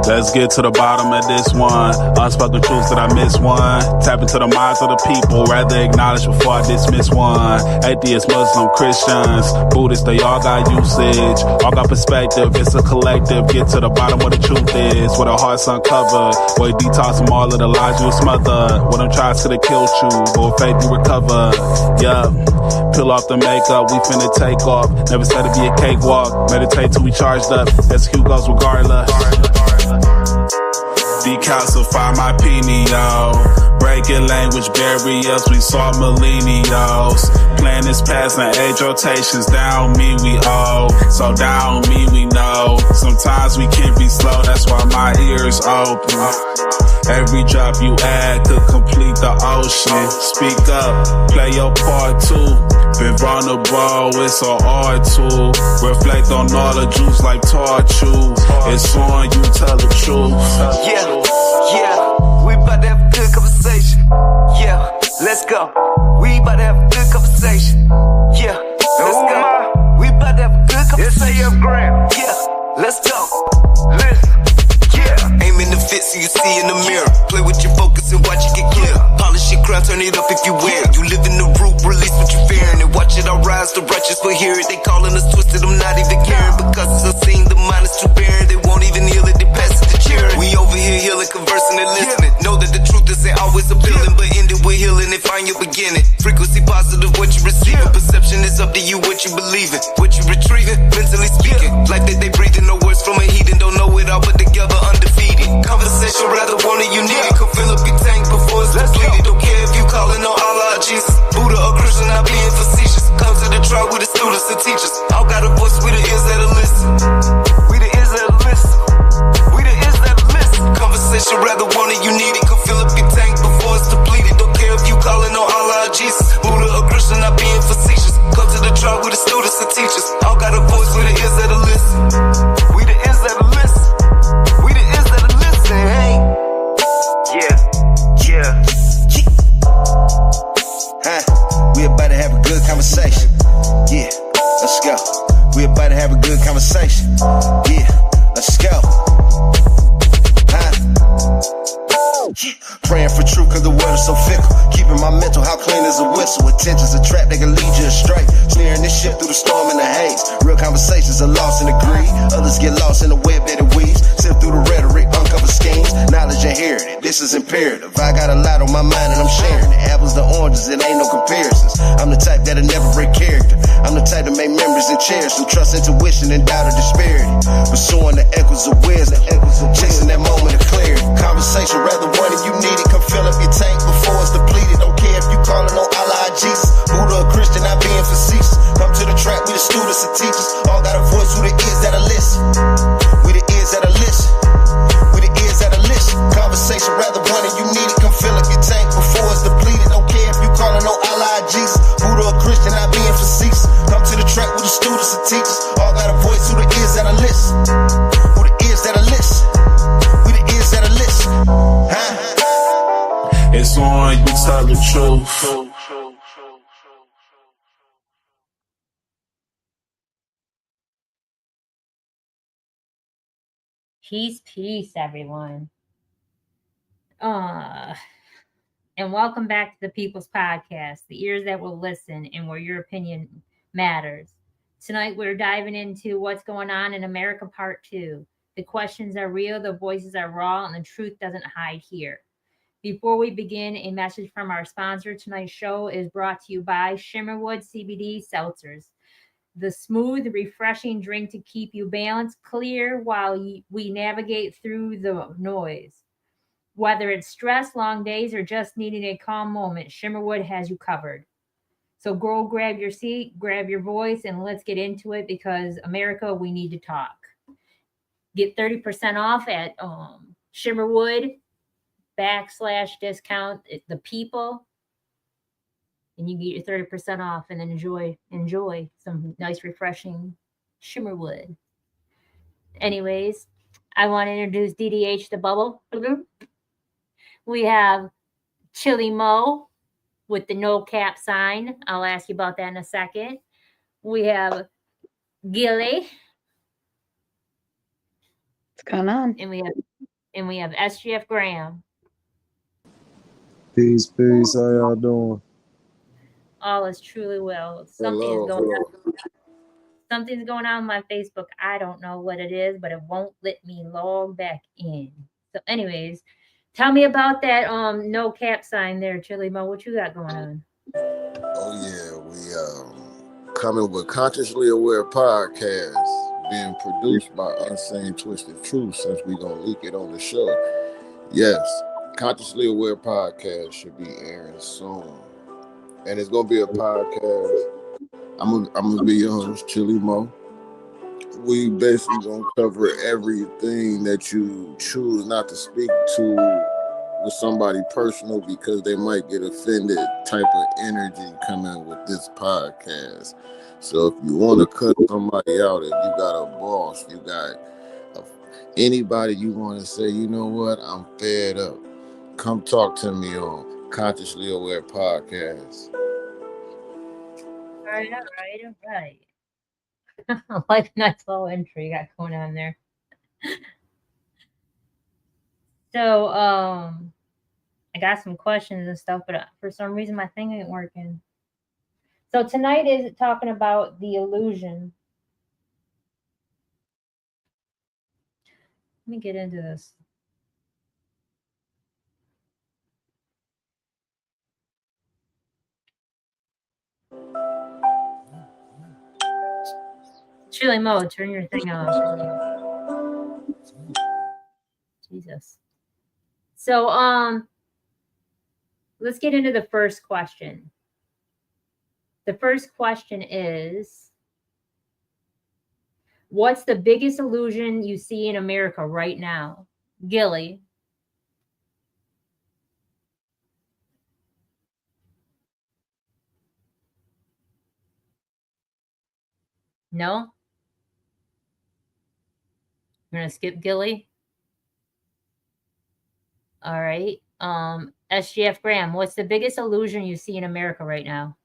Let's get to the bottom of this one. Unspoken truths that I miss one. Tap into the minds of the people, rather acknowledge before I dismiss one. Atheists, Muslim, Christians, Buddhists, they all got usage. All got perspective, it's a collective. Get to the bottom where the truth is, where the heart's uncovered. Where you detox from all of the lies you smothered. When I'm trying to kill you, but with faith you recover. Yeah, peel off the makeup, we finna take off. Never said it'd be a cakewalk. Meditate till we charged up. Execute goes regardless. Decalcify my pineal. Breaking language barriers, we saw millennials. Planets passing age rotations, down me we owe. So down me we know. Sometimes we can be slow, that's why my ears open. Every drop you add could complete the ocean. Speak up, play your part too. Been vulnerable, it's an art tool. Reflect on all the juice like torture. It's on you, tell the truth. Yeah, we about to have a good conversation. Yeah, let's go. We about to have a good conversation. Yeah, let's go. We about to have a good conversation. Yeah, let's go. Listen. Yeah, aim in the fit so you see in the mirror. Play with your focus and watch it get clear. Polish your crown, turn it up if you wear. You live in the root, release what you're fearing. And watch it all rise, the righteous will hear it. They calling us twisted, I'm not even caring. Because it's unseen, the mind is too barren. They won't even heal it, they pass it to cheering. We over here healing, conversing and listening. Know that the truth isn't always appealing, but end it with healing and find your beginning. Frequency positive, what you receiving. Perception is up to you, what you believing. What you retrieving, mentally speaking. Life that they breathing, no words from a heathen. Don't know it all, but together undefeated. Conversation, rather want it, you need it. Could fill up your tank before it's depleted. Don't care if you calling on Allah, Jesus, Buddha or Christian, not being facetious. Come to the trial with the students and teachers. All got a voice, we the ears that'll listen. We the ears that'll listen. We the ears that'll listen. Conversation, rather want it, you need it. Could fill up your tank before it's depleted. Don't care if you calling on Allah, Jesus, Buddha or Christian, not being facetious. Come to the trial with the students and teachers. All got a voice, we the ears that'll listen. We the ears that'll listen. We the ears that'll listen, hey. Yeah. We about to have a good conversation. Yeah, let's go. We about to have a good conversation. Yeah, let's go. Praying for truth cause the world is so fickle. Keeping my mental how clean as a whistle. Attention's a trap, they can lead you astray. Sneering this shit through the storm and the haze. Real conversations are lost in the greed. Others get lost in the web that it weaves. Sift through the rhetoric, uncover schemes. Knowledge inherited, this is imperative. I got a lot on my mind and I'm sharing it. Apples to oranges, it ain't no comparisons. I'm the type that'll never break character. I'm the type to make memories and cherish them. Trust intuition and doubt of disparity. Pursuing the echoes of wisdom. Chasing that moment of clarity. Conversation, rather one if you need it. Come fill up your tank before it's depleted. Don't care if you calling on Allah, Jesus, Buddha or Christian, not being facetious. Come to the track with the students and teachers. All got a voice, who the ears that'll listen. We the ears that'll listen. We the ears that'll listen. Conversation, rather one if you need it. Come fill up your tank before it's depleted. Don't care if you calling on Allah, Jesus, Buddha or Christian, not being facetious. Come to the track with the students and teachers. All got a voice, who the ears that'll listen. Who the ears that'll listen. We the ears that'll listen. It's on you, tell the truth. Peace, everyone. And welcome back to the People's Podcast, the ears that will listen and where your opinion matters. Tonight, we're diving into what's going on in America Part 2. The questions are real, the voices are raw, and the truth doesn't hide here. Before we begin, a message from our sponsor. Tonight's show is brought to you by Shimmerwood CBD Seltzers, the smooth, refreshing drink to keep you balanced, clear while we navigate through the noise. Whether it's stress, long days, or just needing a calm moment, Shimmerwood has you covered. So go grab your seat, grab your voice, and let's get into it because America, we need to talk. Get 30% off at Shimmerwood /discount the people, and you get your 30% off and then enjoy some nice refreshing Shimmerwood. Anyways, I want to introduce DDH the Bubble. We have Chili Mo with the no cap sign. I'll ask you about that in a second. We have Gilly. What's going on? And we have and we have SGF Graham. Peace, peace. How y'all doing? All is truly well. Hello, hello. Something's going on my Facebook. I don't know what it is, but it won't let me log back in. So, anyways, tell me about that no cap sign there, Chili Mo. What you got going on? Oh yeah, we coming with Consciously Aware podcast being produced by Unseen Twisted Truth since we gonna leak it on the show. Yes, Consciously Aware podcast should be airing soon. And it's gonna be a podcast. I'm gonna be your host, Chili Mo. We basically gonna cover everything that you choose not to speak to with somebody personal because they might get offended type of energy coming with this podcast. So if you want to cut somebody out, if you got a boss, you got anybody you want to say, you know what, I'm fed up, come talk to me on Consciously Aware Podcast. All right. I like a nice little intro you got going on there. So, I got some questions and stuff, but for some reason my thing ain't working. So tonight is talking about the illusion. Let me get into this. Chili Mo, turn your thing off. Jesus. So, let's get into the first question. The first question is, what's the biggest illusion you see in America right now? Gilly. No? I'm going to skip Gilly. All right. SGF Graham, what's the biggest illusion you see in America right now?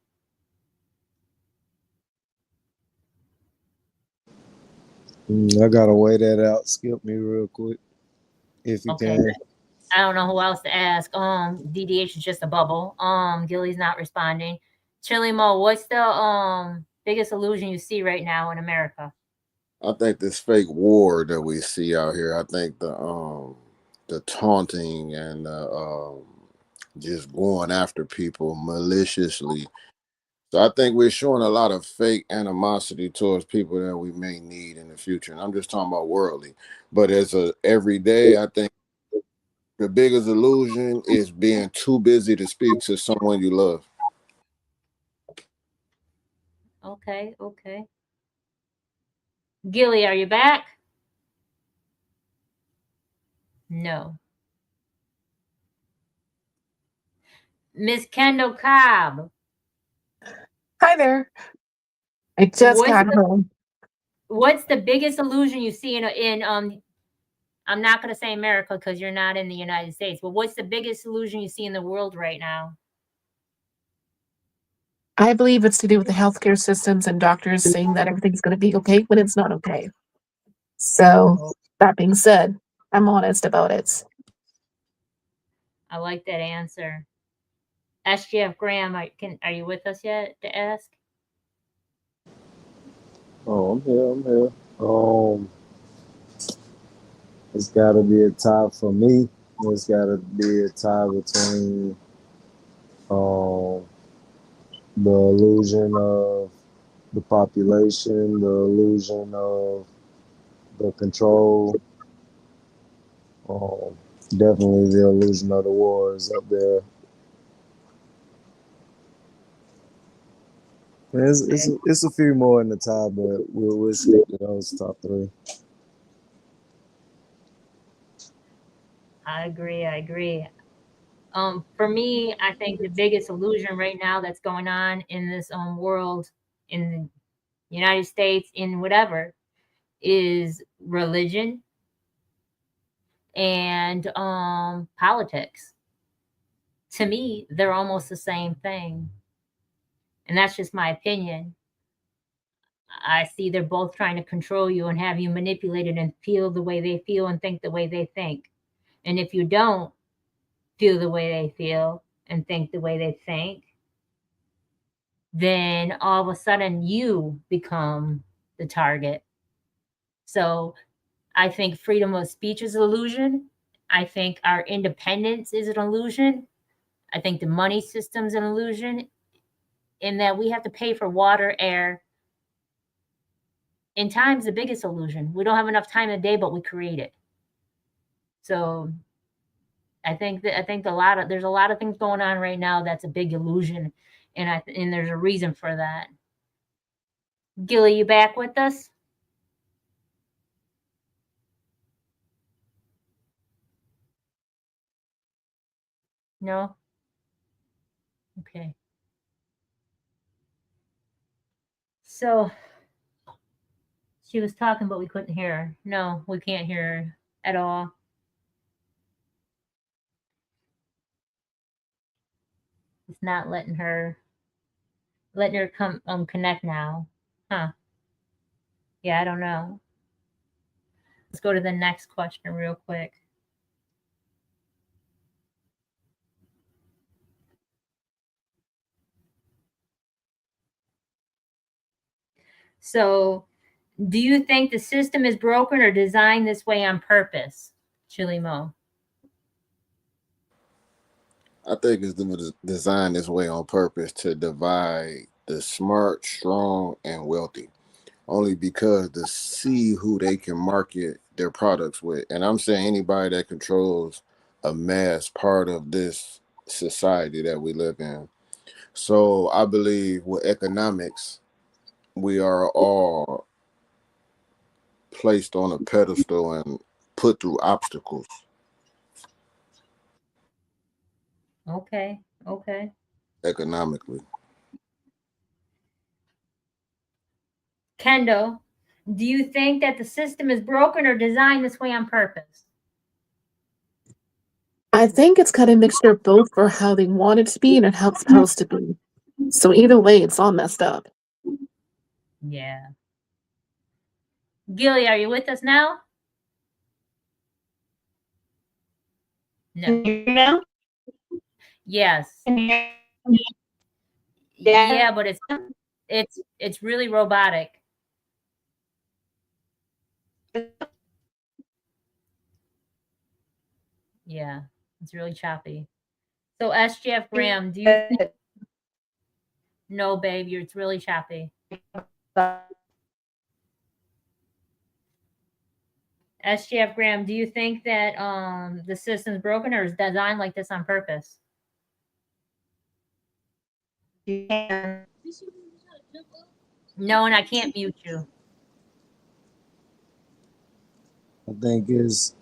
I gotta weigh that out. Skip me real quick, if you Okay. can. I don't know who else to ask. DDH is just a bubble. Gilly's not responding. Chili Mo, what's the biggest illusion you see right now in America? I think this fake war that we see out here, I think the taunting and just going after people maliciously. So I think we're showing a lot of fake animosity towards people that we may need in the future. And I'm just talking about worldly. But as a everyday, I think the biggest illusion is being too busy to speak to someone you love. Okay. Gilly, are you back? No. Miss Kendall Cobb. Hi there. I just What's got the, home. what's the biggest illusion you see in I'm not going to say America because you're not in the United States, but what's the biggest illusion you see in the world right now? I believe it's to do with the healthcare systems and doctors saying that everything's going to be okay when it's not okay. So, that being said, I'm honest about it. I like that answer. SGF Graham, are you with us yet to ask? Oh, I'm here. It's gotta be a tie for me. It's gotta be a tie between um the illusion of the population, the illusion of the control. Um, Definitely the illusion of the war is up there. It's a few more in the tie, but we'll stick to those top three. I agree. For me, I think the biggest illusion right now that's going on in this world, in the United States, in whatever, is religion and politics. To me, they're almost the same thing. And that's just my opinion. I see they're both trying to control you and have you manipulated and feel the way they feel and think the way they think. And if you don't feel the way they feel and think the way they think, then all of a sudden you become the target. So I think freedom of speech is an illusion. I think our independence is an illusion. I think the money system's an illusion, in that we have to pay for water, air, and time's the biggest illusion. We don't have enough time in a day, but we create it. So I think there's a lot of things going on right now that's a big illusion, and there's a reason for that. Gilly, you back with us? No? Okay. So she was talking, but we couldn't hear her. No, we can't hear her at all. It's not letting her come connect now. Huh. Yeah, I don't know. Let's go to the next question real quick. So, do you think the system is broken or designed this way on purpose, Chili Mo? I think it's designed this way on purpose to divide the smart, strong, and wealthy. Only because to see who they can market their products with. And I'm saying anybody that controls a mass part of this society that we live in. So I believe with economics, we are all placed on a pedestal and put through obstacles. Okay. Economically. Kendo, do you think that the system is broken or designed this way on purpose? I think it's kind of a mixture of both for how they want it to be and how it's supposed to be. So either way, it's all messed up. Yeah. Gilly, are you with us now? No. Now? Yes. Yeah. Yeah, but it's really robotic. Yeah, it's really choppy. So SGF Graham, do you think? No, babe, it's really choppy. SGF Graham, do you think that the system's broken or is designed like this on purpose? No, and I can't mute you. I think it's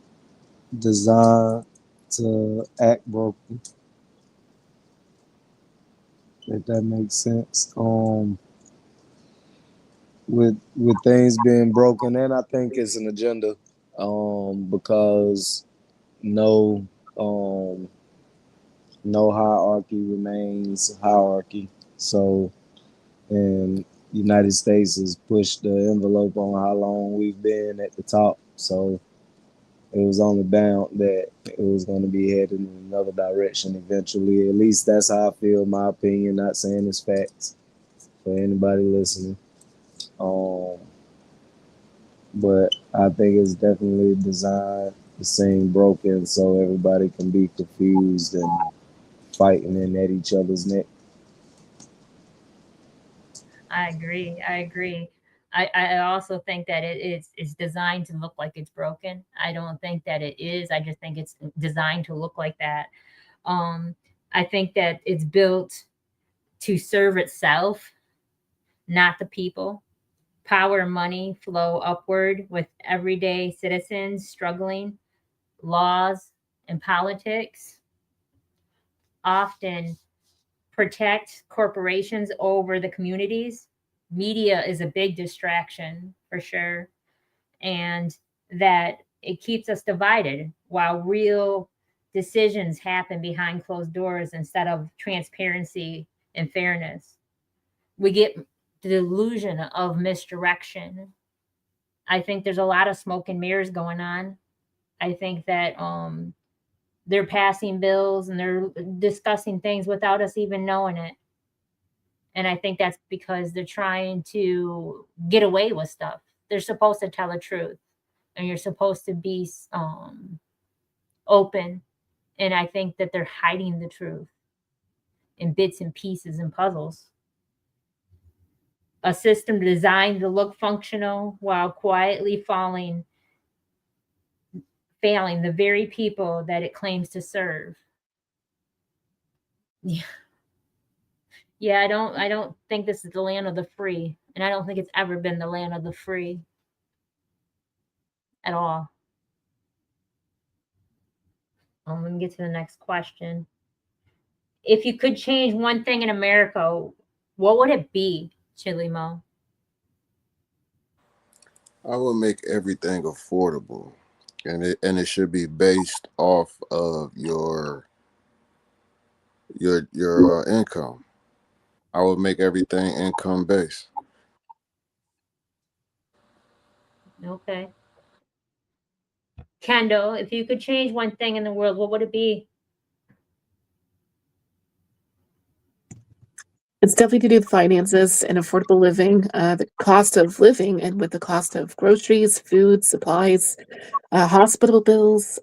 designed to act broken, if that makes sense. With things being broken, and I think it's an agenda, because no no hierarchy remains hierarchy. So, and United States has pushed the envelope on how long we've been at the top. So it was only bound that it was going to be headed in another direction eventually. At least that's how I feel. My opinion, not saying it's facts for anybody listening. But I think it's definitely designed to seem broken so everybody can be confused and fighting in at each other's neck. I agree. I also think that it's designed to look like it's broken. I don't think that it is. I just think it's designed to look like that. I think that it's built to serve itself, not the people. Power and money flow upward with everyday citizens struggling. Laws and politics often protect corporations over the communities. Media is a big distraction for sure. And that it keeps us divided while real decisions happen behind closed doors instead of transparency and fairness. We get the delusion of misdirection. I think there's a lot of smoke and mirrors going on. I think that they're passing bills and they're discussing things without us even knowing it. And I think that's because they're trying to get away with stuff. They're supposed to tell the truth, and you're supposed to be open. And I think that they're hiding the truth in bits and pieces and puzzles. A system designed to look functional while quietly failing the very people that it claims to serve. Yeah. Yeah, I don't think this is the land of the free, and I don't think it's ever been the land of the free at all. Let me get to the next question. If you could change one thing in America, what would it be, Chili Mo? I will make everything affordable, and it should be based off of your income. I would make everything income based. Okay. Kendall, if you could change one thing in the world, what would it be? It's definitely to do with finances and affordable living, the cost of living, and with the cost of groceries, food, supplies, hospital bills.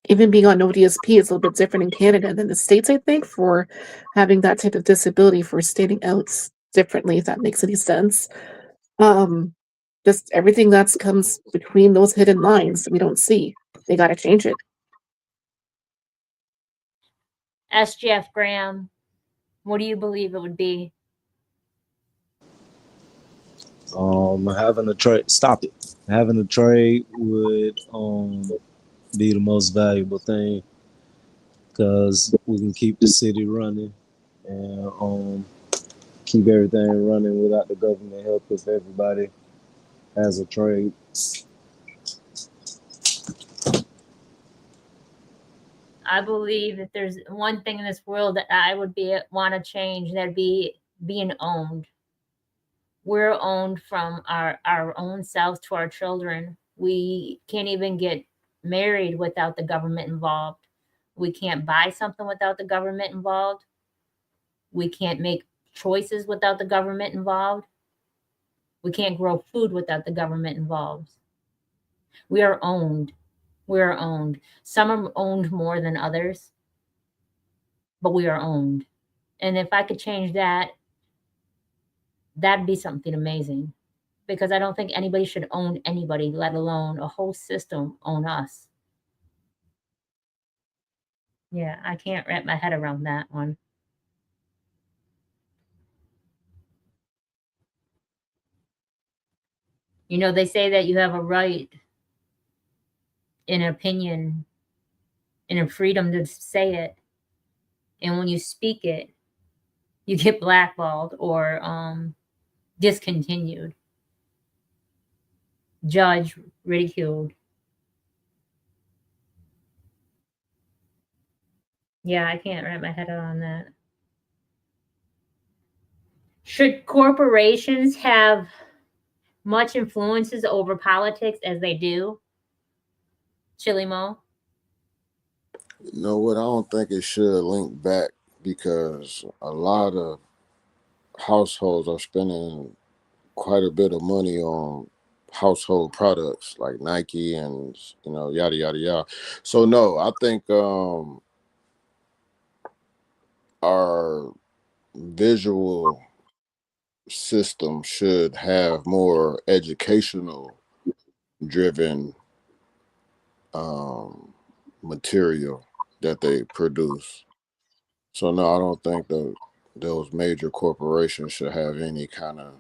Even being on ODSP is a little bit different in Canada than the States, I think, for having that type of disability, for standing out differently, if that makes any sense. Um, just everything that comes between those hidden lines that we don't see. They got to change it. SGF Graham, what do you believe it would be? Having a trade. Stop it. Having a trade would be the most valuable thing because we can keep the city running and keep everything running without the government help if everybody has a trade. I believe that there's one thing in this world that I would want to change, that'd be being owned. We're owned from our own selves to our children. We can't even get married without the government involved. We can't buy something without the government involved. We can't make choices without the government involved. We can't grow food without the government involved. We are owned. We are owned. Some are owned more than others, but we are owned. And if I could change that, that'd be something amazing. Because I don't think anybody should own anybody, let alone a whole system own us. Yeah, I can't wrap my head around that one. You know, they say that you have a right in an opinion and a freedom to say it. And when you speak it, you get blackballed or discontinued, judged, ridiculed. Yeah, I can't wrap my head around that. Should corporations have much influences over politics as they do? Chili Mo? You know what? I don't think it should link back because a lot of households are spending quite a bit of money on household products like Nike and yada yada yada. So no, I think our visual system should have more educational driven um, material that they produce. So no, I don't think those major corporations should have any kind of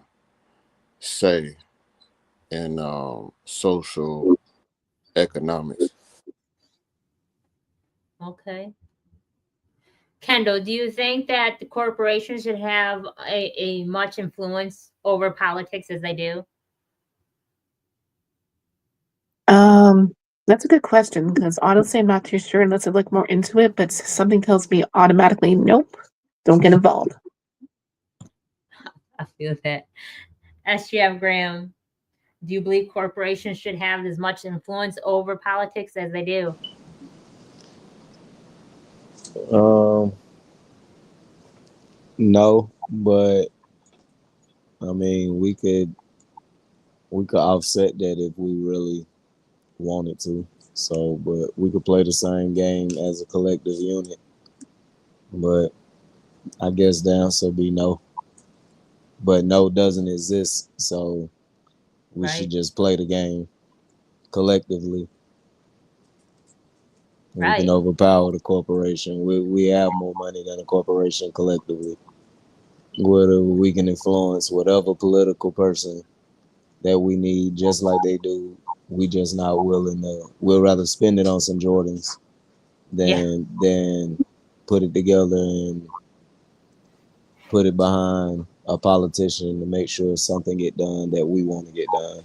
say in social economics. Okay. Kendall, do you think that the corporations should have a much influence over politics as they do? Um, that's a good question because honestly, I'm not too sure unless I look more into it. But something tells me automatically, nope, don't get involved. I feel that. SGF Graham, do you believe corporations should have as much influence over politics as they do? Um, no, but I mean, we could offset that if we really wanted to. So, but we could play the same game as a collective unit. But I guess the answer be no. But no doesn't exist, so we should Right. just play the game collectively. We can Right. overpower the corporation. We have more money than a corporation collectively. We can influence whatever political person that we need, just like they do. We just not willing to. We'll rather spend it on some Jordans Yeah. than put it together and put it behind a politician to make sure something get done that we want to get done.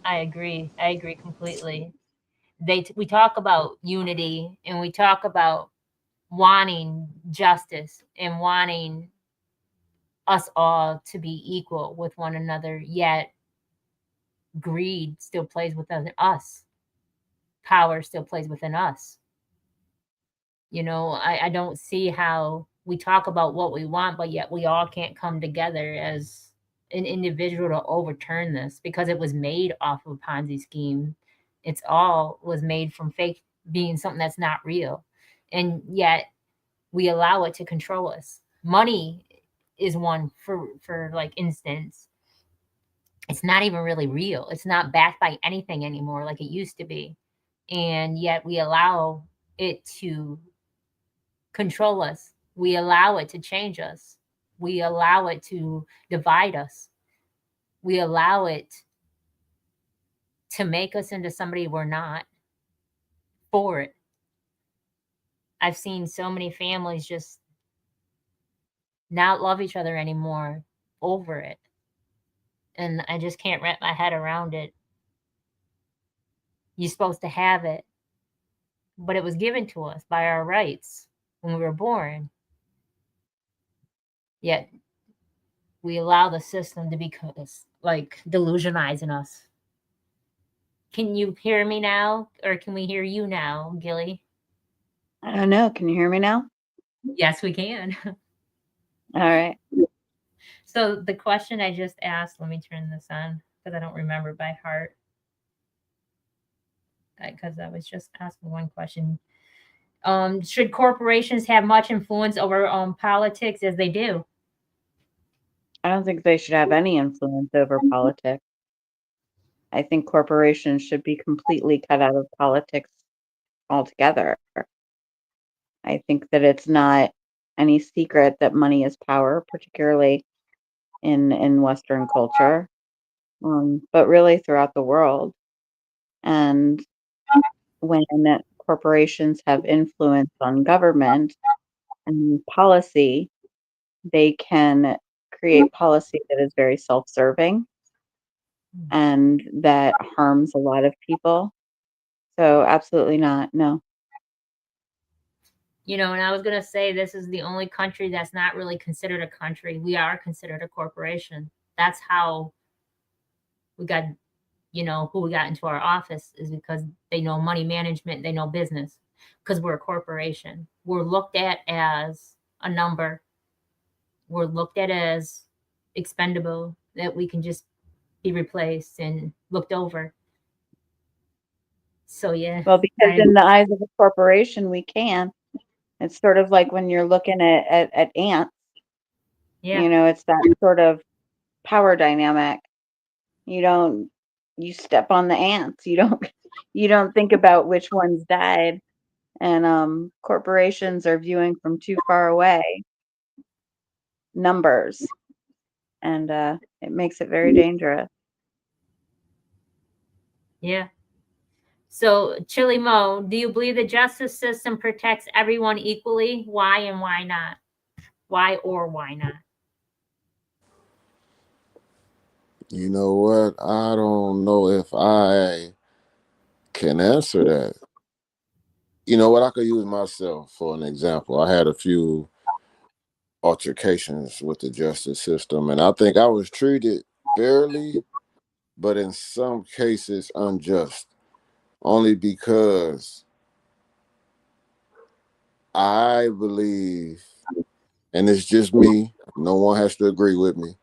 I agree. I agree completely. We talk about unity and we talk about wanting justice and wanting us all to be equal with one another, yet greed still plays within us. Power still plays within us. I don't see how we talk about what we want, but yet we all can't come together as an individual to overturn this because it was made off of a Ponzi scheme. It's all was made from fake being something that's not real. And yet we allow it to control us. Money is one for like instance. It's not even really real. It's not backed by anything anymore like it used to be. And yet we allow it to control us. We allow it to change us. We allow it to divide us. We allow it to make us into somebody we're not for it. I've seen so many families just not love each other anymore over it. And I just can't wrap my head around it. You're supposed to have it, but it was given to us by our rights when we were born. Yet we allow the system to be like delusionizing us. Can you hear me now, or can we hear you now, Gilly? I don't know. Can you hear me now? Yes, we can. All right. So the question I just asked, let me turn this on because I don't remember by heart. Because I was just asking one question. Should corporations have much influence over politics as they do? I don't think they should have any influence over politics. I think corporations should be completely cut out of politics altogether. I think that it's not any secret that money is power, particularly in Western culture, but really throughout the world. And when corporations have influence on government and policy, they can create policy that is very self-serving and that harms a lot of people. So absolutely not. No. And I was going to say this is the only country that's not really considered a country. We are considered a corporation. That's how we got, who we got into our office is because they know money management, they know business, because we're a corporation. We're looked at as a number. We're looked at as expendable, that we can just be replaced and looked over. So yeah. Well, because in the eyes of a corporation, we can. It's sort of like when you're looking at ants, yeah. It's that sort of power dynamic. You step on the ants. You don't think about which ones died. And corporations are viewing from too far away numbers. And it makes it very dangerous. Yeah. So, Chili Mo, do you believe the justice system protects everyone equally? Why and why not? Why or why not? You know what? I don't know if I can answer that. You know what? I could use myself for an example. I had a few altercations with the justice system, and I think I was treated fairly, but in some cases unjust, only because I believe, and it's just me, no one has to agree with me,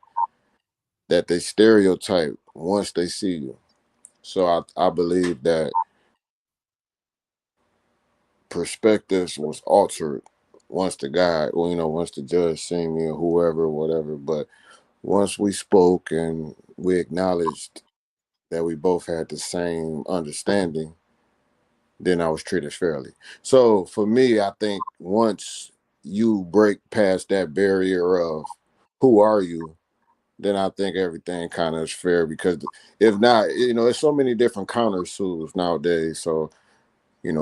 that they stereotype once they see you. So I believe that perspectives was altered once the guy, well, once the judge seen me or whoever, whatever. But once we spoke and we acknowledged that we both had the same understanding, then I was treated fairly. So for me, I think once you break past that barrier of who are you, then I think everything kind of is fair, because if not, there's so many different countersuits nowadays. So,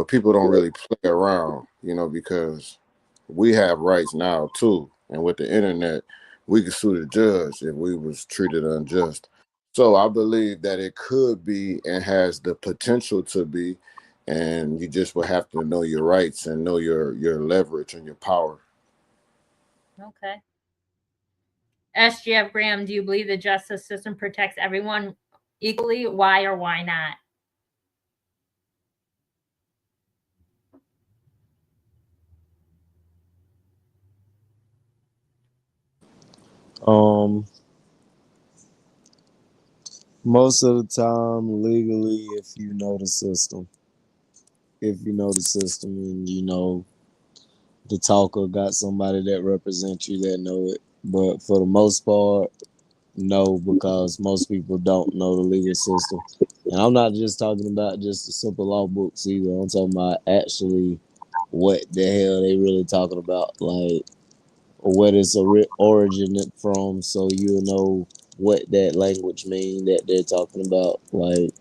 people don't really play around, because we have rights now too. And with the internet, we could sue the judge if we was treated unjust. So I believe that it could be and has the potential to be, and you just will have to know your rights and know your leverage and your power. Okay. SGF Graham, do you believe the justice system protects everyone equally? Why or why not? Um, Most of the time, legally, if you know the system and you know the talker got somebody that represents you that know it. But for the most part, no, because most people don't know the legal system. And I'm not just talking about just the simple law books either. I'm talking about actually what the hell they really talking about, like what it's origin from, so you'll know what that language mean that they're talking about. Like,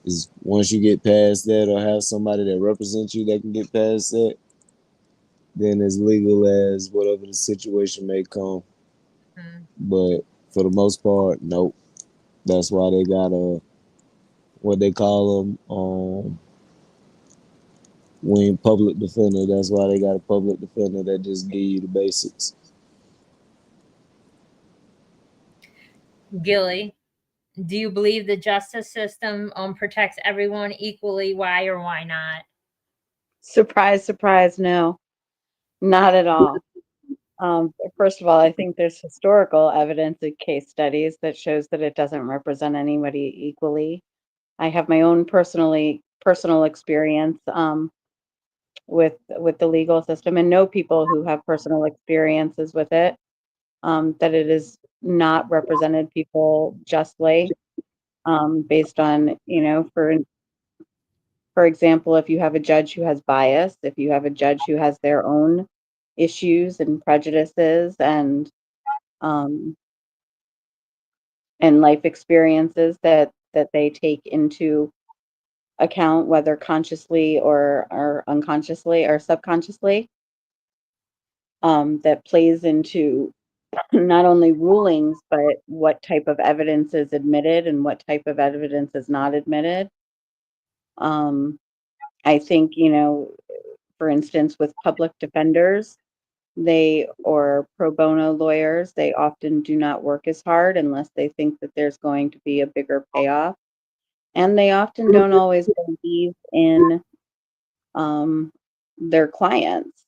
is once you get past that or have somebody that represents you that can get past that, then as legal as whatever the situation may come. Hmm. But for the most part, nope. That's why they got a what they call them when public defender. That's why they got a public defender that just give you the basics. Gilly, do you believe the justice system protects everyone equally? Why or why not? Surprise, surprise, no, not at all. First of all, I think there's historical evidence in case studies that shows that it doesn't represent anybody equally. I have my own personal experience with the legal system, and know people who have personal experiences with it. That it is not represented people justly, based on, for example, if you have a judge who has bias, if you have a judge who has their own issues and prejudices um, and life experiences that they take into account, whether consciously or unconsciously or subconsciously, that plays into not only rulings, but what type of evidence is admitted and what type of evidence is not admitted. Um, I think, for instance, with public defenders, or pro bono lawyers, they often do not work as hard unless they think that there's going to be a bigger payoff. And they often don't always believe in um, their clients.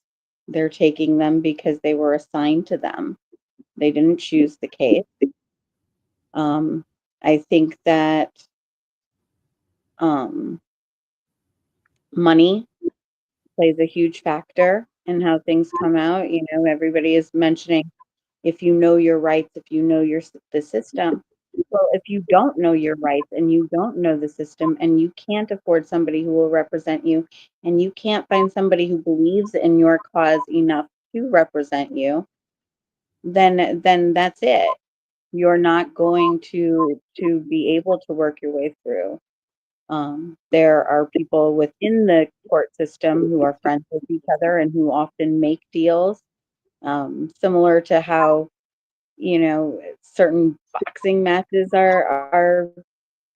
They're taking them because they were assigned to them. They didn't choose the case. Um, I think that um, money plays a huge factor in how things come out. Everybody is mentioning, if you know your rights, if you know the system. Well, if you don't know your rights and you don't know the system and you can't afford somebody who will represent you, and you can't find somebody who believes in your cause enough to represent you, then that's it. You're not going to be able to work your way through. There are people within the court system who are friends with each other and who often make deals, similar to how, certain boxing matches are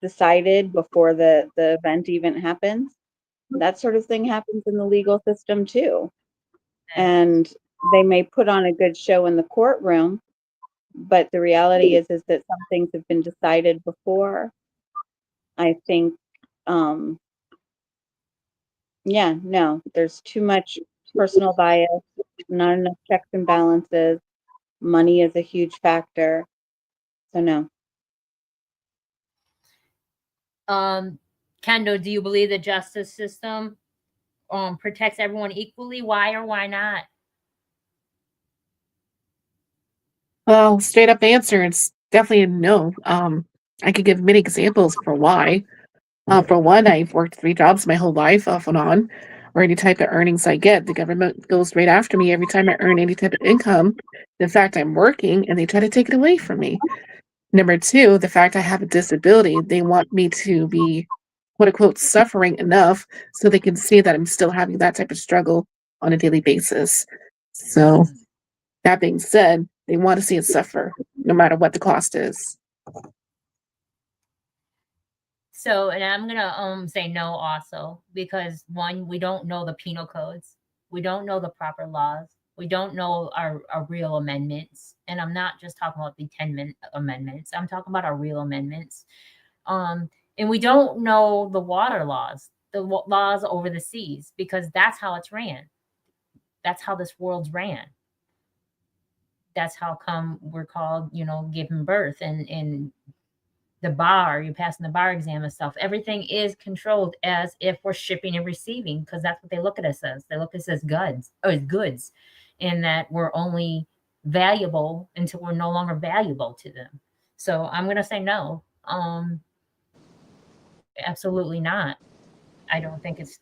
decided before the event even happens. That sort of thing happens in the legal system too. And they may put on a good show in the courtroom, but the reality is that some things have been decided before. I think, yeah, no, there's too much personal bias, not enough checks and balances. Money is a huge factor. So no. Kendo, do you believe the justice system protects everyone equally? Why or why not? Well, straight up answer, it's definitely a no. I could give many examples for why. For one, I've worked 3 jobs my whole life off and on, or any type of earnings I get. The government goes right after me every time I earn any type of income. The fact I'm working and they try to take it away from me. Number 2, the fact I have a disability, they want me to be quote unquote suffering enough so they can see that I'm still having that type of struggle on a daily basis. So that being said, they want to see us suffer no matter what the cost is. So, and I'm gonna say no also, because one, we don't know the penal codes, we don't know the proper laws, we don't know our real amendments, and I'm not just talking about the amendments. I'm talking about our real amendments. And we don't know the water laws, the laws over the seas, because that's how it's ran. That's how this world's ran. That's how come we're called, giving birth and the bar, you're passing the bar exam and stuff. Everything is controlled as if we're shipping and receiving, because that's what they look at us as. They look at us as goods, and that we're only valuable until we're no longer valuable to them. So I'm gonna say no. Absolutely not. I don't think it's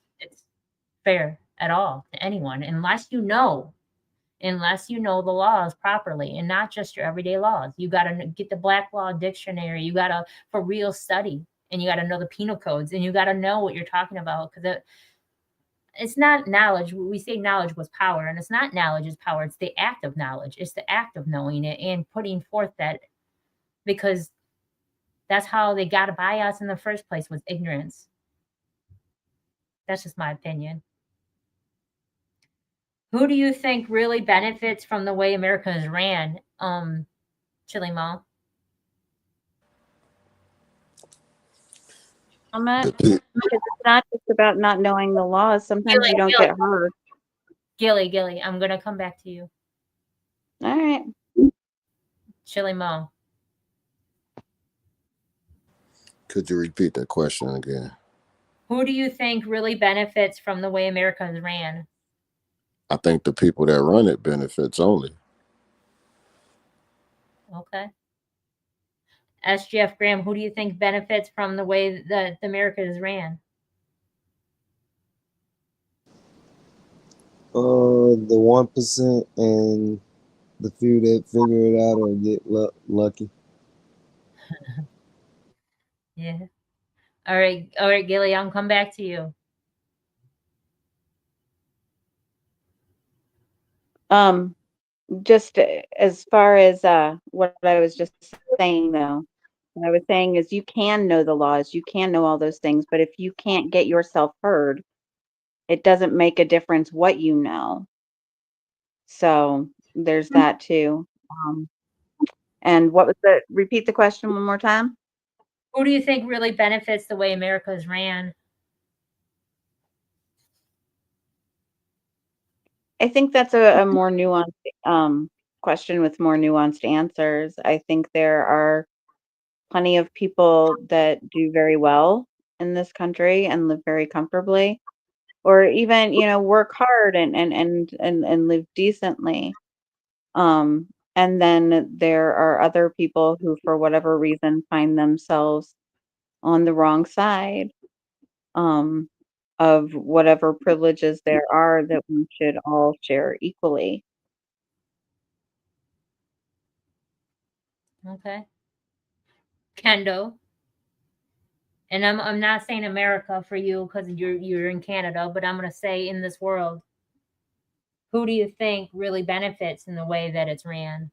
fair at all to anyone unless you know the laws properly, and not just your everyday laws. You got to get the Black Law Dictionary. You got to for real study, and you got to know the penal codes, and you got to know what you're talking about, because it's not knowledge. We say knowledge was power, and it's not knowledge is power. It's the act of knowledge. It's the act of knowing it and putting forth that, because that's how they got to buy us in the first place, was ignorance. That's just my opinion. Who do you think really benefits from the way America is ran? Chili Mom. The Because pe- it's not just about not knowing the laws. Sometimes you don't get heard. Gilly, I'm gonna come back to you. All right. Chili Mo. Could you repeat that question again? Who do you think really benefits from the way America is ran? I think the people that run it benefits only. Okay. SGF Graham, who do you think benefits from the way that America is ran? The 1% and the few that figure it out or get lucky. Yeah. All right, Gilly, I'll come back to you. Just as far as what I was just saying, though, what I was saying is you can know the laws, you can know all those things, but if you can't get yourself heard, it doesn't make a difference what you know. So there's that too. And what was repeat the question one more time? Who do you think really benefits the way America is ran? I think that's a more nuanced question with more nuanced answers. I think there are plenty of people that do very well in this country and live very comfortably, or even, work hard and live decently. And then there are other people who, for whatever reason, find themselves on the wrong side um, of whatever privileges there are that we should all share equally. Okay. Kendo. And I'm not saying America for you, because you're in Canada, but I'm gonna say in this world, who do you think really benefits in the way that it's ran?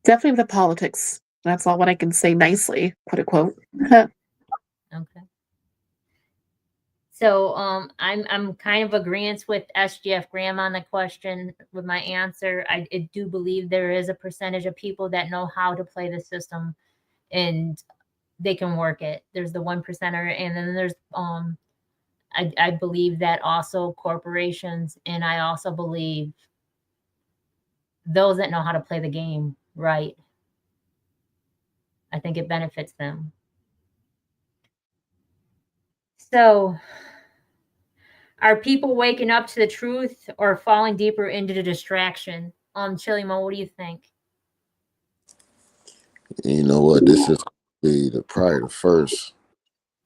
Definitely the politics. That's all what I can say nicely, quote unquote. Okay. So I'm kind of agreeing with SGF Graham on the question with my answer. I do believe there is a percentage of people that know how to play the system, and they can work it. There's the 1%er, and then there's I believe that also corporations, and I also believe those that know how to play the game right, I think it benefits them. So, are people waking up to the truth or falling deeper into the distraction? Chili Mo, what do you think? You know what? This is probably the first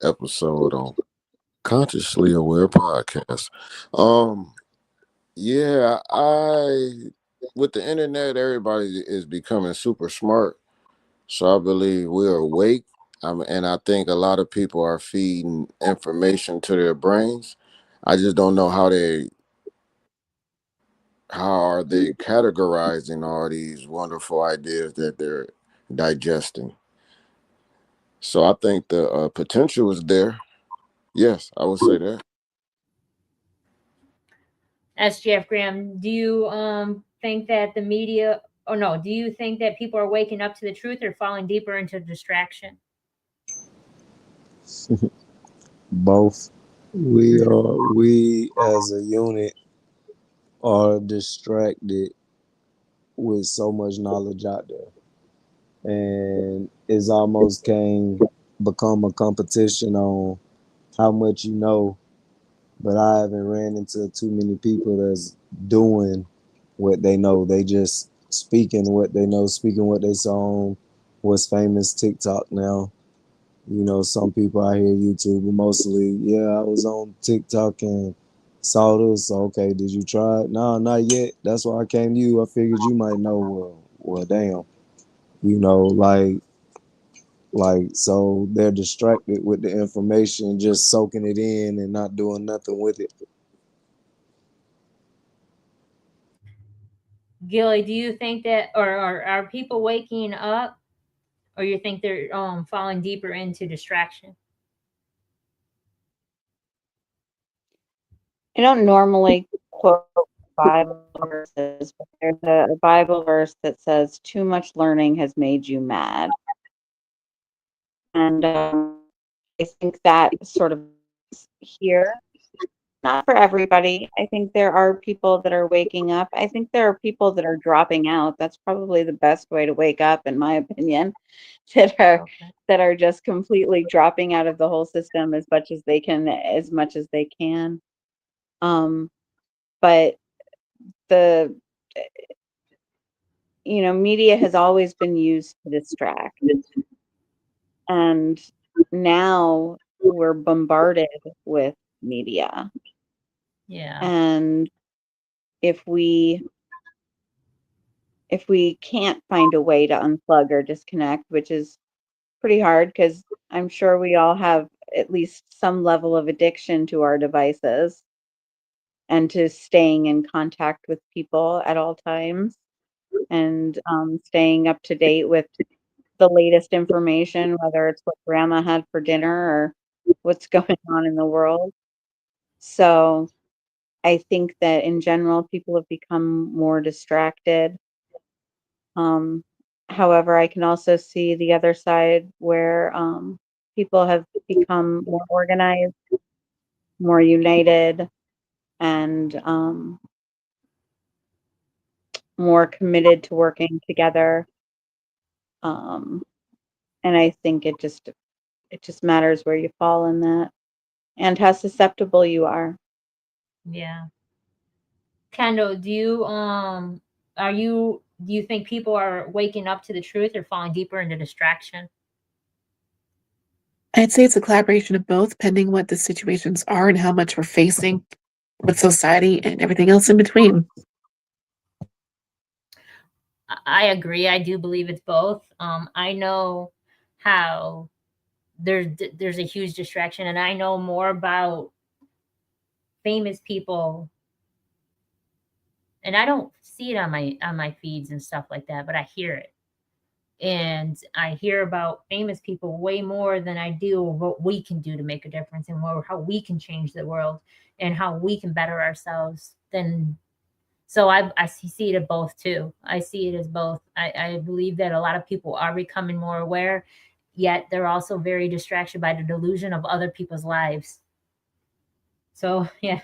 episode on Consciously Aware podcast. Um, yeah, I with the internet, everybody is becoming super smart. So I believe we're awake. And I think a lot of people are feeding information to their brains. I just don't know how are they categorizing all these wonderful ideas that they're digesting. So I think the potential is there. Yes, I would say that. SGF Graham, do you think that the media, or no, do you think that people are waking up to the truth or falling deeper into distraction? Both. We as a unit are distracted with so much knowledge out there, and it's almost can become a competition on how much you know. But I haven't ran into too many people that's doing what they know. They just speaking what they know, speaking what they saw on what's famous TikTok now. You know, some people out here YouTube, but mostly, yeah, I was on TikTok and saw this. Okay, did you try it? No, not yet. That's why I came to you. I figured you might know. Well, damn. You know, so they're distracted with the information, just soaking it in and not doing nothing with it. Gilly, do you think that, or are people waking up, or you think they're falling deeper into distraction? I don't normally quote Bible verses, but there's a Bible verse that says, "Too much learning has made you mad." And I think that sort of here, not for everybody. I think there are people that are waking up. I think there are people that are dropping out. That's probably the best way to wake up, in my opinion, that are Okay. that are just completely dropping out of the whole system as much as they can, as much as they can. But the media has always been used to distract, and now we're bombarded with media. Yeah. And if we can't find a way to unplug or disconnect, which is pretty hard because I'm sure we all have at least some level of addiction to our devices and to staying in contact with people at all times, and staying up to date with the latest information, whether it's what grandma had for dinner or what's going on in the world. So I think that in general, people have become more distracted. Um, However, I can also see the other side where people have become more organized, more united, and more committed to working together. Um, and I think it just matters where you fall in that and how susceptible you are. Yeah. Kendall, do you think people are waking up to the truth or falling deeper into distraction? I'd say it's a collaboration of both, depending what the situations are and how much we're facing with society and everything else in between. I agree. I do believe it's both. I know how there's a huge distraction, and I know more about famous people, and I don't see it on my feeds and stuff like that, but I hear it. And I hear about famous people way more than I do what we can do to make a difference, and how we can change the world and how we can better ourselves. Then, so I see it as both too. I see it as both. I believe that a lot of people are becoming more aware, yet they're also very distracted by the delusion of other people's lives. So yeah.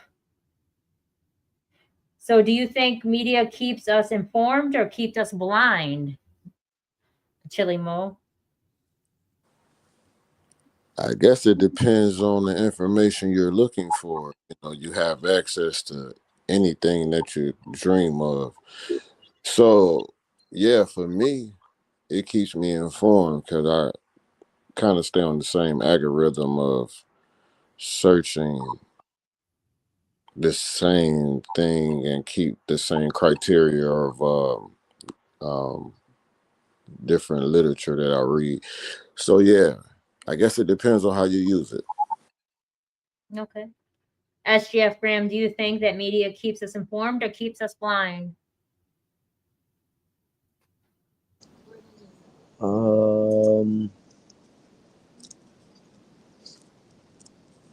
So do you think media keeps us informed or keeps us blind? Chili Mo. I guess it depends on the information you're looking for. You have access to anything that you dream of. So, yeah, for me, it keeps me informed because I kind of stay on the same algorithm of searching the same thing and keep the same criteria of um, different literature that I read. So, yeah, I guess it depends on how you use it. Okay. SGF Graham, do you think that media keeps us informed or keeps us blind? Um,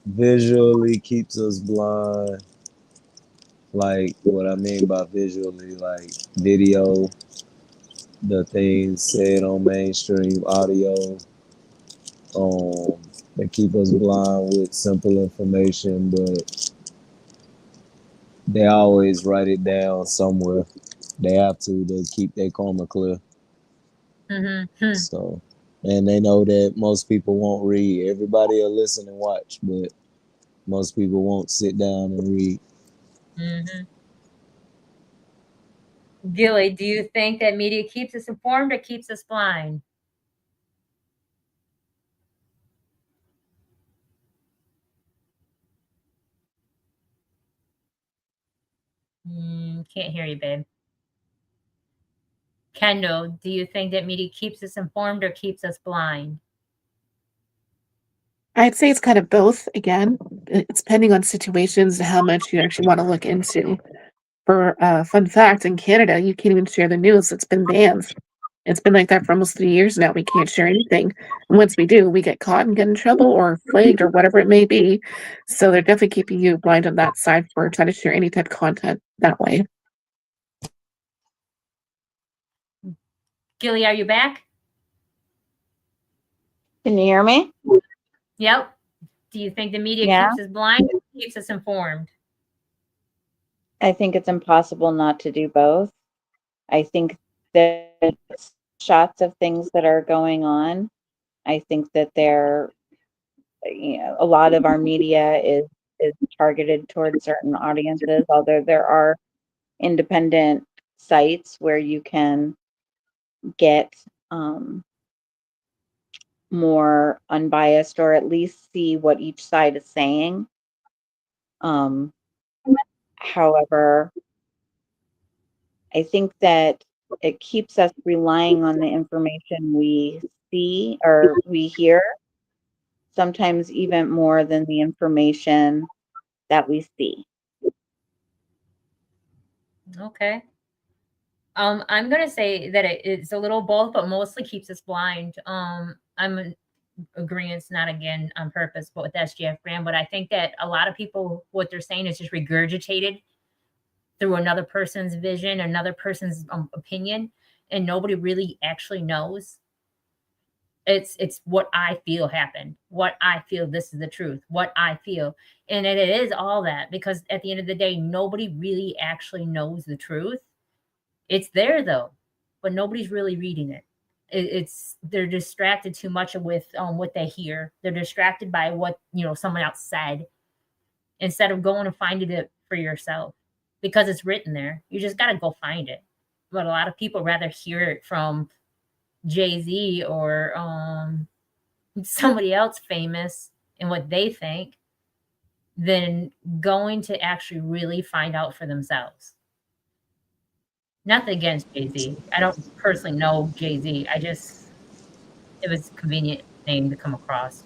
Visually keeps us blind. Like what I mean by visually, like video, the things said on mainstream audio, um, they keep us blind with simple information, but they always write it down somewhere. They have to keep their karma clear. Mm-hmm. So, and they know that most people won't read. Everybody will listen and watch, but most people won't sit down and read. Mm-hmm. Gilly, do you think that media keeps us informed or keeps us blind? Can't hear you, babe. Kendall, do you think that media keeps us informed or keeps us blind? I'd say it's kind of both. Again, it's depending on situations and how much you actually want to look into. For fun fact, in Canada, you can't even share the news. It's been banned. It's been like that for almost 3 years now. We can't share anything. And once we do, we get caught and get in trouble or flagged or whatever it may be. So they're definitely keeping you blind on that side for trying to share any type of content that way. Gilly, are you back? Can you hear me? Yep. Do you think the media Yeah. keeps us blind or keeps us informed? I think it's impossible not to do both. I think that shots of things that are going on. I think that a lot of our media is targeted towards certain audiences, although there are independent sites where you can get more unbiased or at least see what each side is saying. However, I think that it keeps us relying on the information we see or we hear, sometimes even more than the information that we see. Okay. I'm gonna say that it's a little both, but mostly keeps us blind. I'm in agreement, not again on purpose, but with SGF Graham. But I think that a lot of people, what they're saying is just regurgitated through another person's vision, another person's opinion, and nobody really actually knows. It's what I feel happened, what I feel this is the truth, what I feel, and it is all that because at the end of the day, nobody really actually knows the truth. It's there though, but nobody's really reading it. It's they're distracted too much with what they hear. They're distracted by what someone else said instead of going and finding it for yourself because it's written there. You just got to go find it. But a lot of people rather hear it from Jay-Z or somebody else famous and what they think than going to actually really find out for themselves. Nothing against Jay-Z. I don't personally know Jay-Z. It was a convenient name to come across.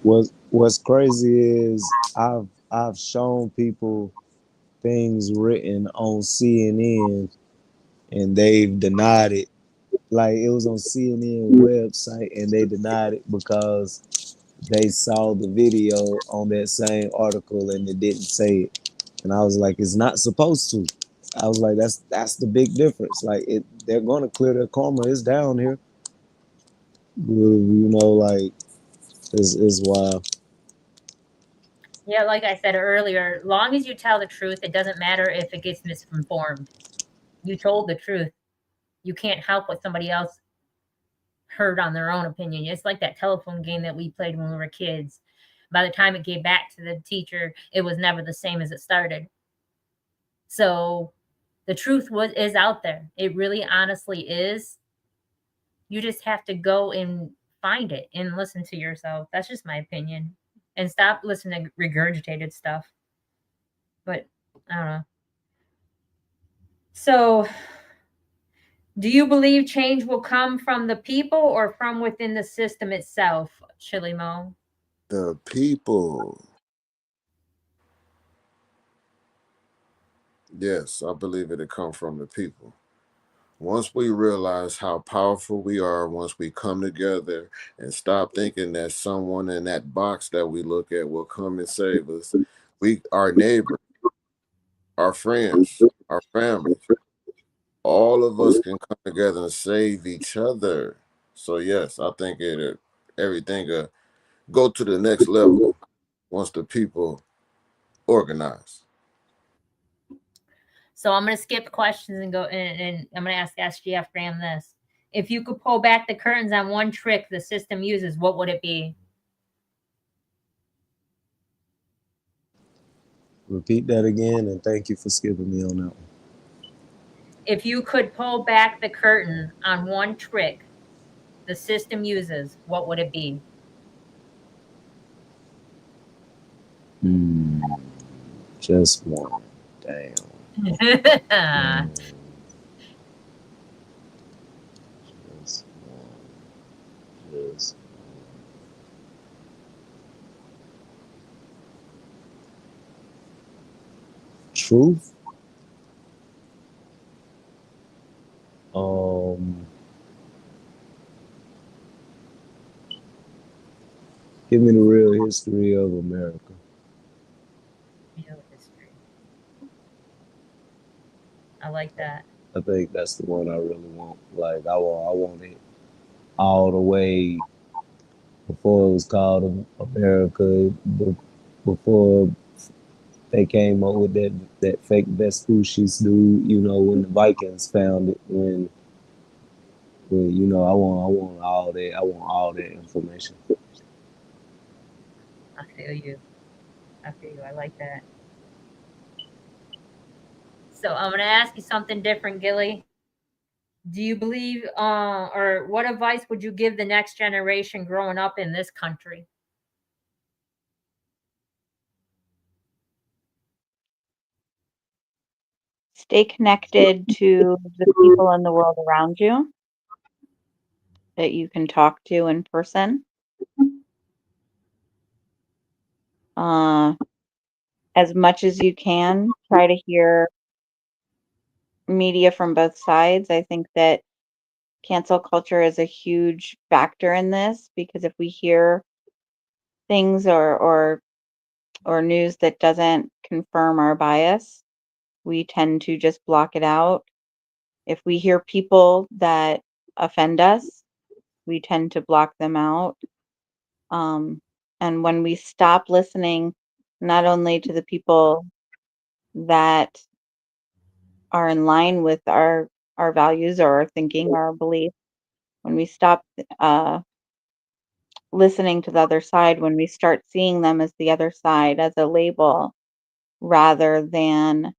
What's crazy is I've shown people things written on CNN and they've denied it. Like it was on CNN website and they denied it because they saw the video on that same article and it didn't say it. And I was like, it's not supposed to. I was like, that's the big difference. Like they're gonna clear their karma. It's down here. Like it's wild. Yeah, like I said earlier, long as you tell the truth, it doesn't matter if it gets misinformed. You told the truth. You can't help what somebody else heard on their own opinion. It's like that telephone game that we played when we were kids. By the time it gave back to the teacher, it was never the same as it started. So the truth is out there. It really honestly is. You just have to go and find it and listen to yourself. That's just my opinion. And stop listening to regurgitated stuff. But I don't know. So, do you believe change will come from the people or from within the system itself, Chili Mo? The people. Yes, I believe it'll come from the people. Once we realize how powerful we are, once we come together and stop thinking that someone in that box that we look at will come and save us, our neighbors, our friends, our families, all of us can come together and save each other. So yes, I think everything go to the next level once the people organize. So I'm going to skip questions and go, and I'm going to ask SGF Graham this. If you could pull back the curtains on one trick the system uses, what would it be? Repeat that again, and thank you for skipping me on that one. If you could pull back the curtain on one trick the system uses, what would it be? Just one. Damn. Mm, just one. Just truth. Um, Give me the real history of America. Real history. I like that. I think that's the one I really want. Like I want it all the way before it was called America. Before they came up with that fake Vespucius dude. You know, when the Vikings found it. When you know, I want all that. I want all that information. I feel you. I feel you. I like that. So I'm going to ask you something different, Gilly. Do you believe, or what advice would you give the next generation growing up in this country? Stay connected to the people in the world around you that you can talk to in person. As much as you can, try to hear media from both sides. I think that cancel culture is a huge factor in this because if we hear things or news that doesn't confirm our bias, we tend to just block it out. If we hear people that offend us, we tend to block them out. And when we stop listening, not only to the people that are in line with our values or our thinking or our beliefs, when we stop listening to the other side, when we start seeing them as the other side, as a label, rather than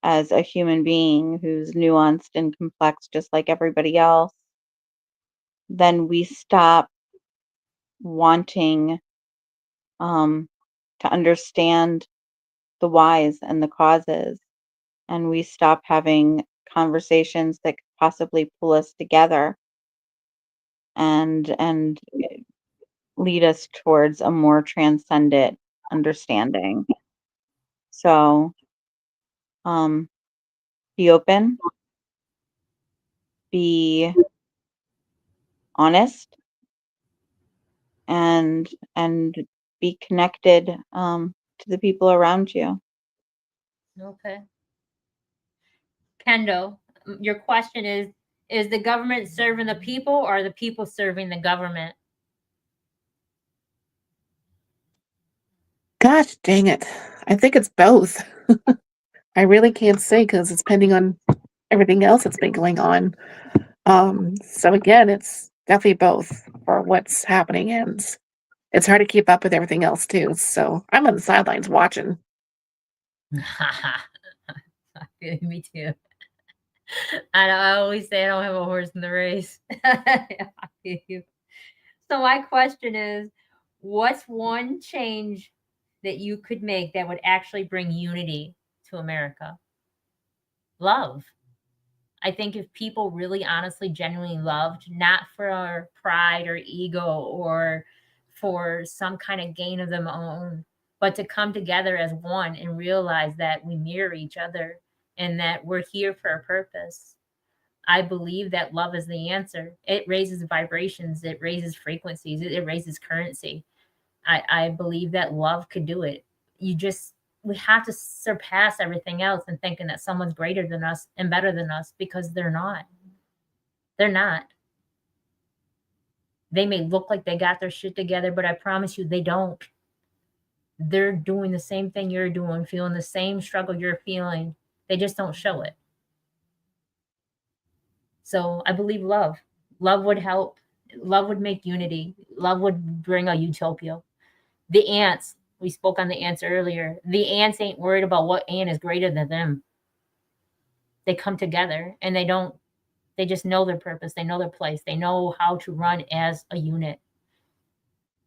as a human being who's nuanced and complex just like everybody else, then we stop wanting to understand the whys and the causes, and we stop having conversations that could possibly pull us together and lead us towards a more transcendent understanding. So be open, be honest, and be connected to the people around you. Okay. Kendo, your question is the government serving the people or are the people serving the government? Gosh dang it. I think it's both. I really can't say because it's depending on everything else that's been going on. So again, it's definitely both for what's happening, and it's hard to keep up with everything else too. So I'm on the sidelines watching. Me too. I always say I don't have a horse in the race. So my question is, what's one change that you could make that would actually bring unity to America? Love. I think if people really honestly, genuinely loved, not for pride or ego or for some kind of gain of their own, but to come together as one and realize that we mirror each other and that we're here for a purpose. I believe that love is the answer. It raises vibrations, it raises frequencies, it raises currency. I believe that love could do it. We have to surpass everything else and thinking that someone's greater than us and better than us, because they're not. They're not. They may look like they got their shit together, but I promise you they don't. They're doing the same thing you're doing, feeling the same struggle you're feeling. They just don't show it. So I believe love. Love would help. Love would make unity. Love would bring a utopia. The ants, we spoke on the ants earlier. The ants ain't worried about what ant is greater than them. They come together and they just know their purpose. They know their place. They know how to run as a unit.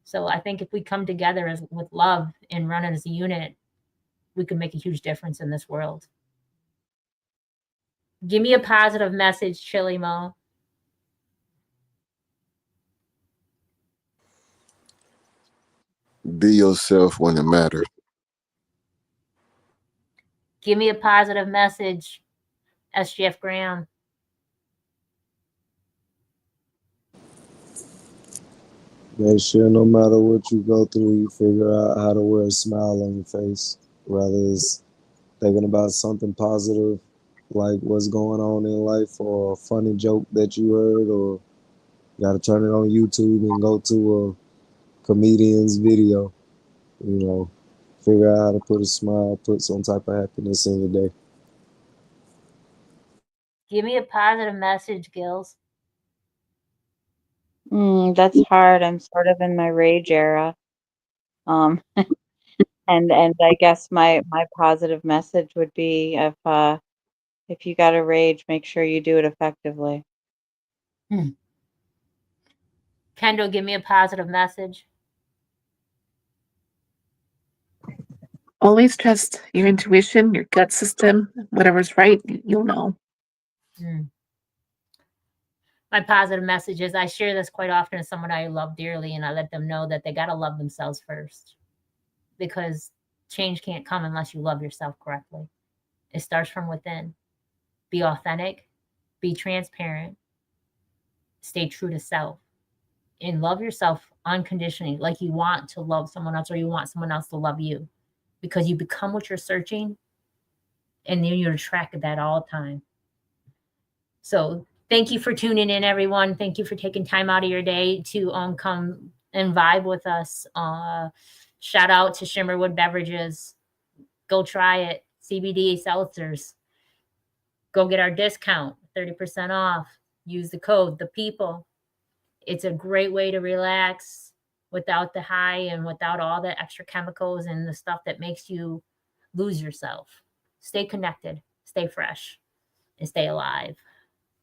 So I think if we come together with love and run as a unit, we can make a huge difference in this world. Give me a positive message, Chili Mo. Be yourself when it matters. Give me a positive message, SGF Graham. Make sure no matter what you go through, you figure out how to wear a smile on your face. Whether it's thinking about something positive, like what's going on in life, or a funny joke that you heard, or you got to turn it on YouTube and go to a comedian's video. You know, figure out how to put a smile, put some type of happiness in your day. Give me a positive message, Gills. That's hard. I'm sort of in my rage era. And I guess my positive message would be if you got to rage, make sure you do it effectively. Kendall, give me a positive message. Always trust your intuition, your gut system. Whatever's right, you'll know. My positive message is I share this quite often with someone I love dearly, and I let them know that they got to love themselves first, because change can't come unless you love yourself correctly. It starts from within. Be authentic, be transparent, stay true to self, and love yourself unconditionally, like you want to love someone else or you want someone else to love you, because you become what you're searching, and then you're attracted that all the time. So thank you for tuning in, everyone. Thank you for taking time out of your day to come and vibe with us. Shout out to Shimmerwood Beverages. Go try it. CBD Seltzers. Go get our discount, 30% off. Use the code, the people. It's a great way to relax without the high and without all the extra chemicals and the stuff that makes you lose yourself. Stay connected, stay fresh, and stay alive.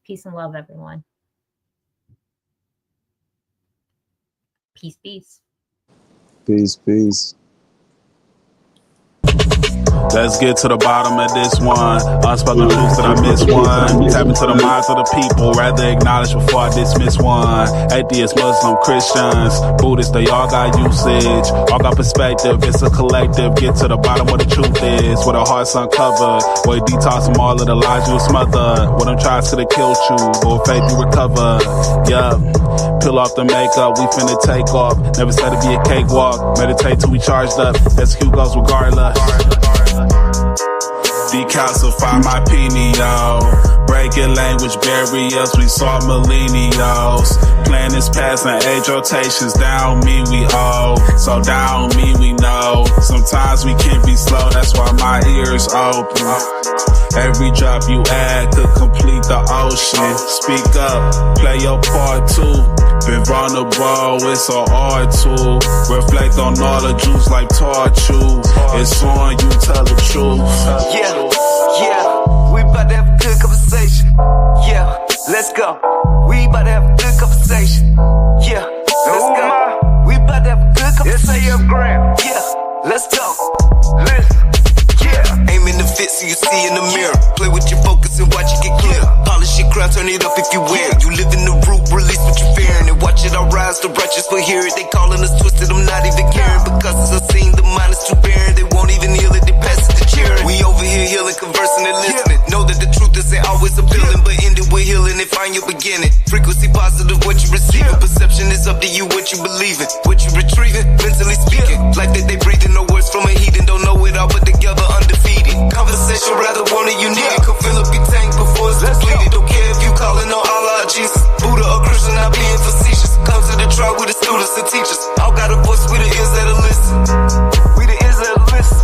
Peace and love, everyone. Peace, peace. Peace, peace. Let's get to the bottom of this one. Unspoken truths that I miss one. Tap into the minds of the people, rather acknowledge before I dismiss one. Atheists, Muslim, Christians, Buddhists, they all got usage. All got perspective, it's a collective. Get to the bottom where the truth is, where the heart's uncovered. Where you detox from all of the lies you smothered. Where them tries could have killed you, but with faith you recover. Yup. Peel off the makeup, we finna take off. Never said it'd be a cakewalk. Meditate till we charged up. That's Hugo's regardless. Decalcify my pineal. Breaking language barriers, we saw millennials. Planets passing age rotations, down me we owe. So down me we know. Sometimes we can be slow, that's why my ears open. Every drop you add could complete the ocean. Speak up, play your part too. Been vulnerable, it's an art tool. Reflect on all the juice like torture. It's on you, tell the truth. Yeah, we about to have a good conversation. Yeah, let's go. We about to have a good conversation. Yeah, let's go. We about to have a good conversation. Yeah, let's go. Listen. Yeah, aim in the fit so you see in the mirror. Play with your focus and watch it get clear. Polish your crown, turn it up if you will. You live in the root, release what you're fearing. And watch it all rise, the righteous will hear it. They calling us twisted, I'm not even caring. Because as I've seen, the mind is too barren. They won't even heal it, they pass it to cheering. We over here healing, conversing and listening. Know that the truth isn't always appealing, but end it with healing and find your beginning. Frequency positive, what you receiving. Perception is up to you, what you believing. What you retrieving, mentally speaking. Life that they breathing, no words from a heathen. Don't know it all, but together undefeated. Conversation, rather want it, you need it. Come fill up your tank before it's depleted. Don't care if you calling on Allah or Jesus, Buddha or Christian, not being facetious. Come to the trial with the students and teachers. All got a voice, we the ears that'll listen. We the ears that'll listen.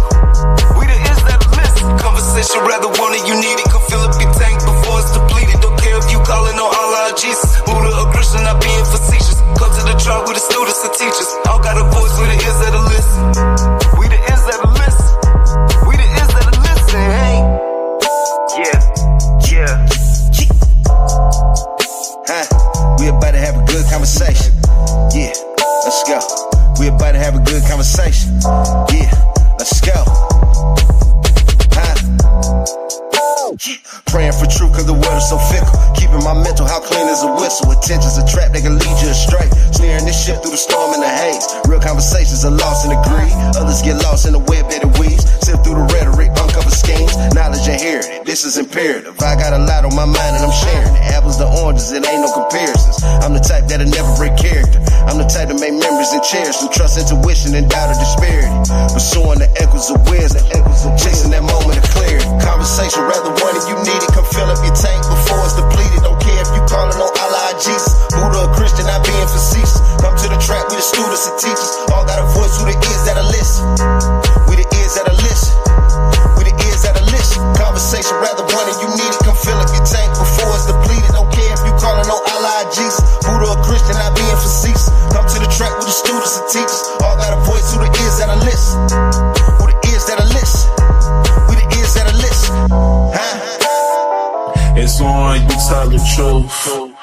We the ears that'll listen. Conversation, rather want it, you need it. Come fill up your tank before it's depleted. Don't care if you calling on Allah or Jesus, Buddha or Christian, not being facetious. Come to the trial with the students and teachers. All got a voice, we the ears that'll listen. We the ears that'll listen. We the ears that'll listen, hey. Yeah. We about to have a good conversation. Yeah, let's go. We about to have a good conversation. Yeah, let's go. Praying for truth cause the world is so fickle. Keeping my mental, how clean is a whistle. Attention's a trap, they can lead you astray. Sneering this shit through the storm and the haze. Real conversations are lost in the greed. Others get lost in the web that it weaves. Sift through the rhetoric, uncover schemes. Knowledge inherited, this is imperative. I got a lot on my mind and I'm sharing it. Apples to oranges, it ain't no comparisons. I'm the type that'll never break character. I'm the type to make memories and cherish them. Trust intuition and doubt of disparity. Pursuing the echoes of wisdom. Chasing that moment of clarity. Conversation, rather one if you need it. Come fill up your tank before it's depleted. Don't care if you calling on Allah or Jesus, Buddha or Christian, not being facetious. Come to the track with the students and teachers. All got a voice, who the ears that'll listen. We the ears that'll listen. We the ears that'll listen. Conversation, rather one if you need it. Come fill up your tank before it's depleted. Don't care if you calling on Allah or Jesus, Buddha or Christian, not being facetious. Come to the track with the students and teachers. All got a voice, who the ears that'll listen. Who the ears that'll listen. We the ears that'll listen. It's on you, tell the truth.